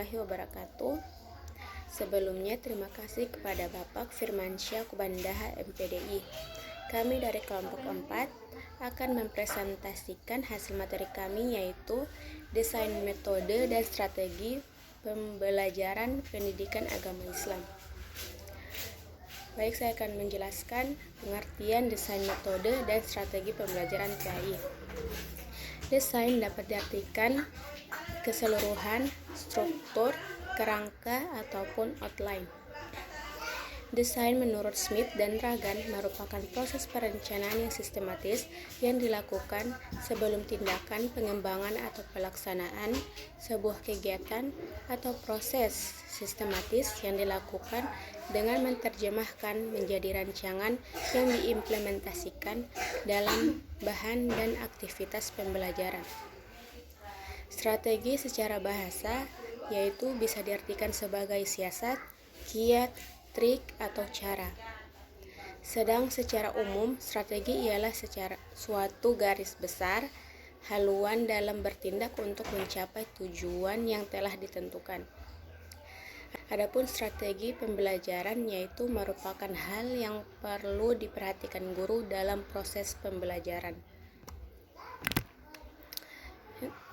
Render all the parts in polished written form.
warahmatullahi wabarakatuh. Sebelumnya terima kasih kepada Bapak Firmansyah Kubandaha MPDI. Kami dari kelompok 4 akan mempresentasikan hasil materi kami, yaitu desain metode dan strategi pembelajaran pendidikan agama Islam. Baik, saya akan menjelaskan pengertian desain metode dan strategi pembelajaran PAI. Desain dapat diartikan keseluruhan, struktur, kerangka, ataupun outline. Desain menurut Smith dan Ragan merupakan proses perencanaan yang sistematis yang dilakukan sebelum tindakan pengembangan atau pelaksanaan sebuah kegiatan atau proses sistematis yang dilakukan dengan menerjemahkan menjadi rancangan yang diimplementasikan dalam bahan dan aktivitas pembelajaran. Strategi secara bahasa yaitu bisa diartikan sebagai siasat, kiat, trik, atau cara. Sedang secara umum, strategi ialah secara suatu garis besar haluan dalam bertindak untuk mencapai tujuan yang telah ditentukan. Adapun strategi pembelajaran yaitu merupakan hal yang perlu diperhatikan guru dalam proses pembelajaran.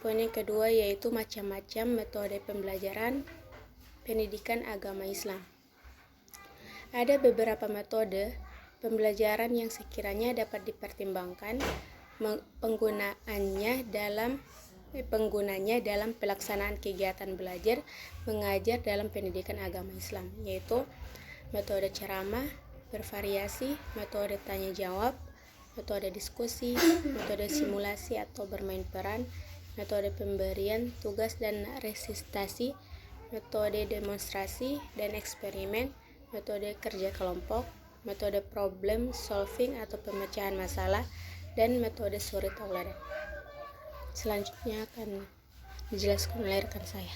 Poin yang kedua yaitu macam-macam metode pembelajaran pendidikan agama Islam. Ada beberapa metode pembelajaran yang sekiranya dapat dipertimbangkan penggunanya dalam pelaksanaan kegiatan belajar mengajar dalam pendidikan agama Islam, yaitu metode ceramah, bervariasi, metode tanya jawab, metode diskusi, metode simulasi atau bermain peran, metode pemberian tugas dan resistasi, metode demonstrasi dan eksperimen, metode kerja kelompok, metode problem solving atau pemecahan masalah, dan metode suri tauladan. Selanjutnya akan dijelaskan oleh rekan saya.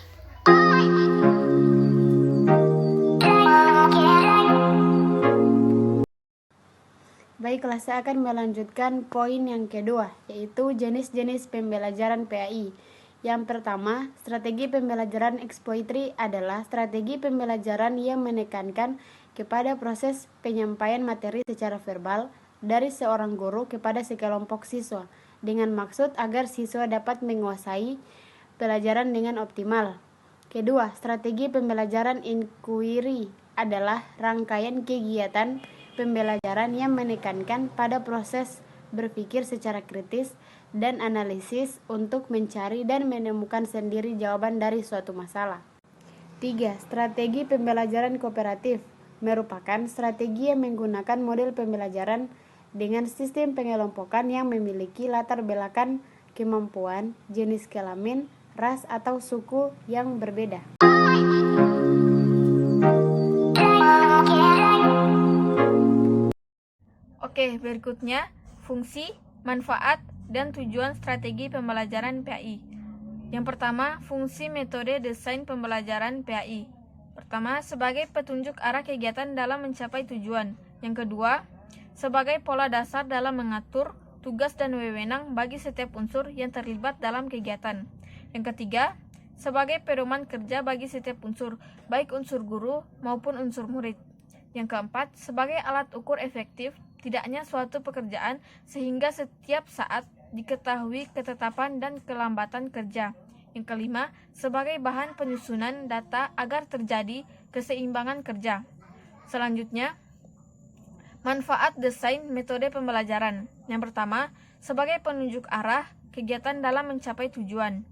Baiklah, saya akan melanjutkan poin yang kedua, yaitu jenis-jenis pembelajaran PAI. Yang pertama, strategi pembelajaran expository adalah strategi pembelajaran yang menekankan kepada proses penyampaian materi secara verbal dari seorang guru kepada sekelompok siswa, dengan maksud agar siswa dapat menguasai pelajaran dengan optimal. Kedua, strategi pembelajaran inquiry adalah rangkaian kegiatan pembelajaran yang menekankan pada proses berpikir secara kritis dan analisis untuk mencari dan menemukan sendiri jawaban dari suatu masalah. 3. Strategi pembelajaran kooperatif merupakan strategi yang menggunakan model pembelajaran dengan sistem pengelompokan yang memiliki latar belakang kemampuan, jenis kelamin, ras atau suku yang berbeda. Oke, berikutnya fungsi, manfaat, dan tujuan strategi pembelajaran PAI. Yang pertama, fungsi metode desain pembelajaran PAI. Pertama, sebagai petunjuk arah kegiatan dalam mencapai tujuan. Yang kedua, sebagai pola dasar dalam mengatur tugas dan wewenang bagi setiap unsur yang terlibat dalam kegiatan. Yang ketiga, sebagai pedoman kerja bagi setiap unsur, baik unsur guru maupun unsur murid. Yang keempat, sebagai alat ukur efektif tidaknya suatu pekerjaan sehingga setiap saat diketahui ketetapan dan kelambatan kerja. Yang kelima, sebagai bahan penyusunan data agar terjadi keseimbangan kerja. Selanjutnya, manfaat desain metode pembelajaran. Yang pertama, sebagai penunjuk arah kegiatan dalam mencapai tujuan.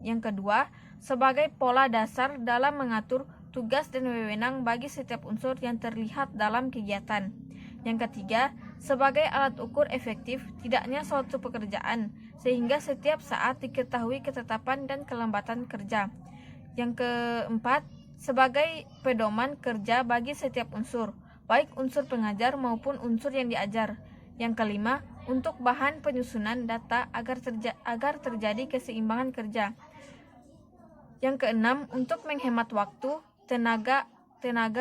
Yang kedua, sebagai pola dasar dalam mengatur tugas dan wewenang bagi setiap unsur yang terlihat dalam kegiatan. Yang ketiga, sebagai alat ukur efektif tidaknya suatu pekerjaan sehingga setiap saat diketahui ketetapan dan kelambatan kerja. Yang keempat, sebagai pedoman kerja bagi setiap unsur, baik unsur pengajar maupun unsur yang diajar. Yang kelima, untuk bahan penyusunan data agar terjadi keseimbangan kerja. Yang keenam, untuk menghemat waktu, tenaga,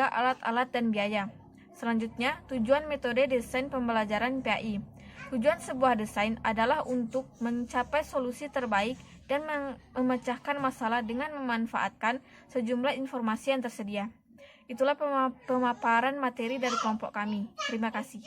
alat-alat, dan biaya. Selanjutnya, tujuan metode desain pembelajaran PAI. Tujuan sebuah desain adalah untuk mencapai solusi terbaik dan memecahkan masalah dengan memanfaatkan sejumlah informasi yang tersedia. Itulah pemaparan materi dari kelompok kami. Terima kasih.